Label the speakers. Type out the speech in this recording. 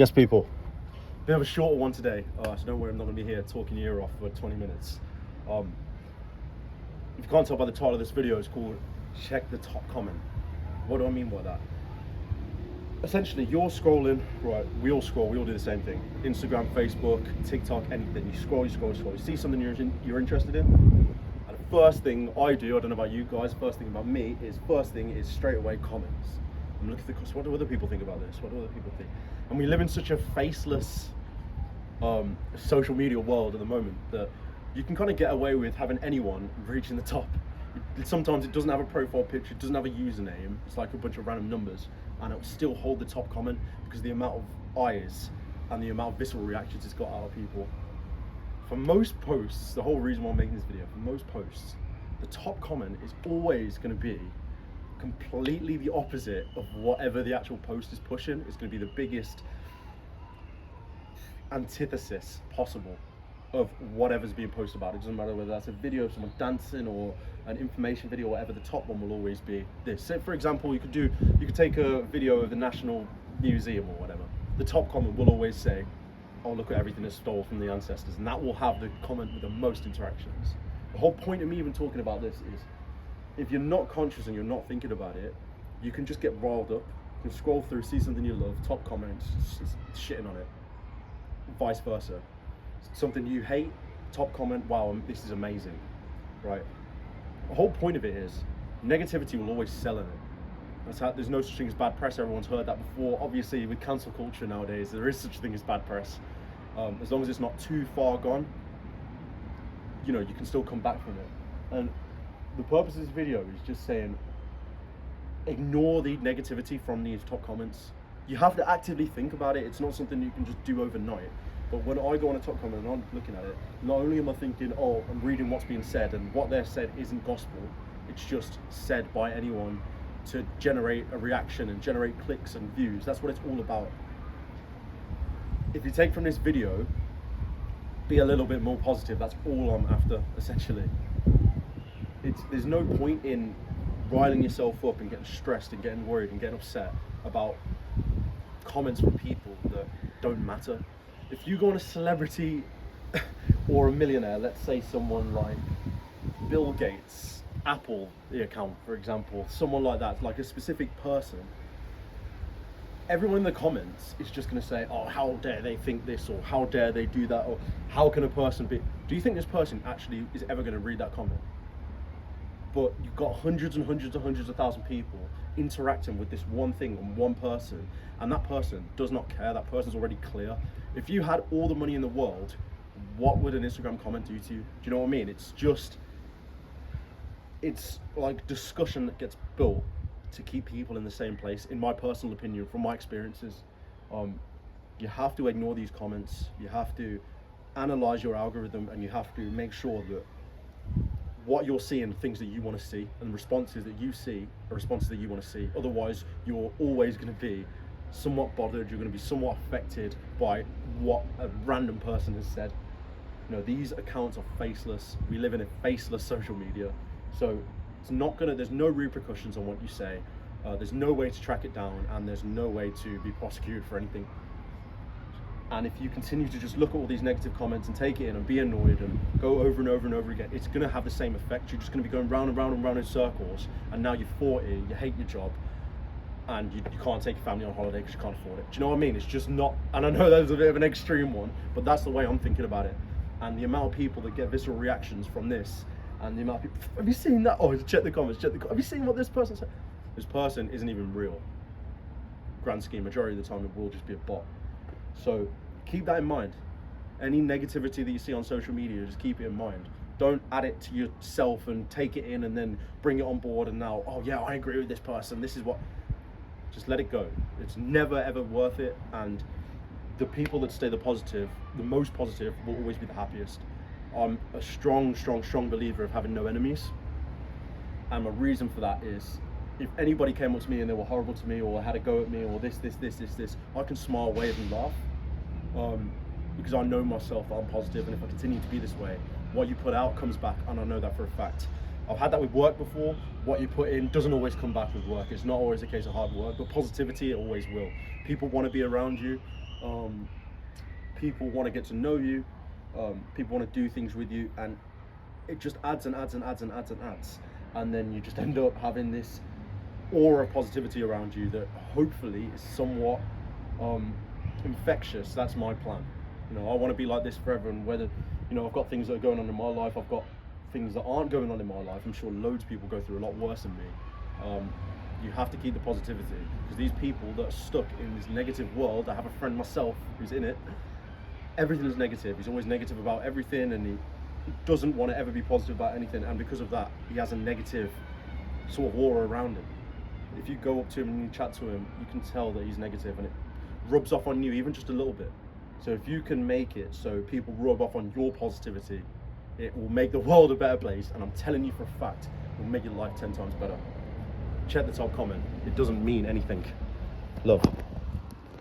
Speaker 1: Yes, people. Bit of a shorter one today, so don't worry, I'm not going to be here talking your ear off for 20 minutes. If you can't tell by the title of this video, it's called Check the Top Comment. What do I mean by that? Essentially, you're scrolling, right, we all scroll, we all do the same thing. Instagram, Facebook, TikTok, anything. You scroll, you see something you're interested in. And the first thing I do, I don't know about you guys, first thing is straight away comments. I'm looking at the comments, what do other people think about this? What do other people think? And we live in such a faceless social media world at the moment that you can kind of get away with having anyone reaching the top. Sometimes it doesn't have a profile picture, it doesn't have a username, it's like a bunch of random numbers, and it'll still hold the top comment because the amount of eyes and the amount of visceral reactions it's got out of people. For most posts, the whole reason why I'm making this video, for most posts, the top comment is always going to be completely the opposite of whatever the actual post is pushing. It's going to be the biggest antithesis possible of whatever's being posted about. It doesn't matter whether that's a video of someone dancing or an information video or whatever, the top one will always be this. So for example, you could take a video of the National Museum or whatever. The top comment will always say, oh, look at everything that's stole from the ancestors, and that will have the comment with the most interactions. The whole point of me even talking about this is, if you're not conscious and you're not thinking about it, you can just get riled up. You can scroll through, see something you love, top comments, just shitting on it. Vice versa. Something you hate, top comment, wow, this is amazing, right? The whole point of it is, negativity will always sell in it. There's no such thing as bad press. Everyone's heard that before. Obviously, with cancel culture nowadays, there is such a thing as bad press. As long as it's not too far gone, you know, you can still come back from it. And the purpose of this video is just saying, ignore the negativity from these top comments. You have to actively think about it. It's not something you can just do overnight. But when I go on a top comment and I'm looking at it, not only am I thinking, oh, I'm reading what's being said, and what they're said isn't gospel, it's just said by anyone to generate a reaction and generate clicks and views. That's what it's all about. If you take from this video, be a little bit more positive. That's all I'm after, essentially. There's no point in riling yourself up and getting stressed and getting worried and getting upset about comments from people that don't matter. If you go on a celebrity or a millionaire, let's say someone like Bill Gates, Apple, the account, for example, someone like that, like a specific person, everyone in the comments is just going to say, oh, how dare they think this, or how dare they do that, or how can a person be... Do you think this person actually is ever going to read that comment? But you've got hundreds and hundreds and hundreds of thousand people interacting with this one thing and one person, and that person does not care. That person's already clear. If you had all the money in the world, what would an Instagram comment do to you? Do you know what I mean? It's like discussion that gets built to keep people in the same place, in my personal opinion, from my experiences. You have to ignore these comments. You have to analyze your algorithm, and you have to make sure that what you're seeing, things that you want to see, and responses that you see are responses that you want to see. Otherwise, you're always going to be somewhat bothered. You're going to be somewhat affected by what a random person has said. You know, these accounts are faceless. We live in a faceless social media, so there's no repercussions on what you say. There's no way to track it down, and there's no way to be prosecuted for anything. And if you continue to just look at all these negative comments and take it in and be annoyed and go over and over and over again, it's going to have the same effect. You're just going to be going round and round and round in circles, and now you're 40, you hate your job, and you can't take your family on holiday because you can't afford it. Do you know what I mean? It's just not, and I know that's a bit of an extreme one, but that's the way I'm thinking about it. And the amount of people that get visceral reactions from this, and the amount of people, have you seen that? Oh, check the comments, have you seen what this person said? This person isn't even real. Grand scheme, majority of the time it will just be a bot. So keep that in mind. Any negativity that you see on social media, just keep it in mind. Don't add it to yourself and take it in and then bring it on board and now, oh yeah, I agree with this person, this is what... Just let it go. It's never ever worth it, and the people that stay the most positive will always be the happiest. I'm a strong believer of having no enemies, and my reason for that is, if anybody came up to me and they were horrible to me or had a go at me or this, I can smile, wave and laugh, because I know myself that I'm positive, and if I continue to be this way, what you put out comes back, and I know that for a fact. I've had that with work before. What you put in doesn't always come back with work. It's not always a case of hard work, but positivity, it always will. People want to be around you. People want to get to know you, people want to do things with you, and it just adds and adds and adds and adds and adds, and then you just end up having this aura of positivity around you that hopefully is somewhat infectious. That's my plan. You know, I want to be like this forever, and whether, you know, I've got things that are going on in my life, I've got things that aren't going on in my life. I'm sure loads of people go through a lot worse than me. You have to keep the positivity, because these people that are stuck in this negative world, I have a friend myself who's in it, everything is negative. He's always negative about everything, and he doesn't want to ever be positive about anything, and because of that, he has a negative sort of aura around him. If you go up to him and you chat to him, you can tell that he's negative, and it rubs off on you even just a little bit. So if you can make it so people rub off on your positivity, it will make the world a better place, and I'm telling you for a fact, it will make your life 10 times better. Check the top comment. It doesn't mean anything. Love.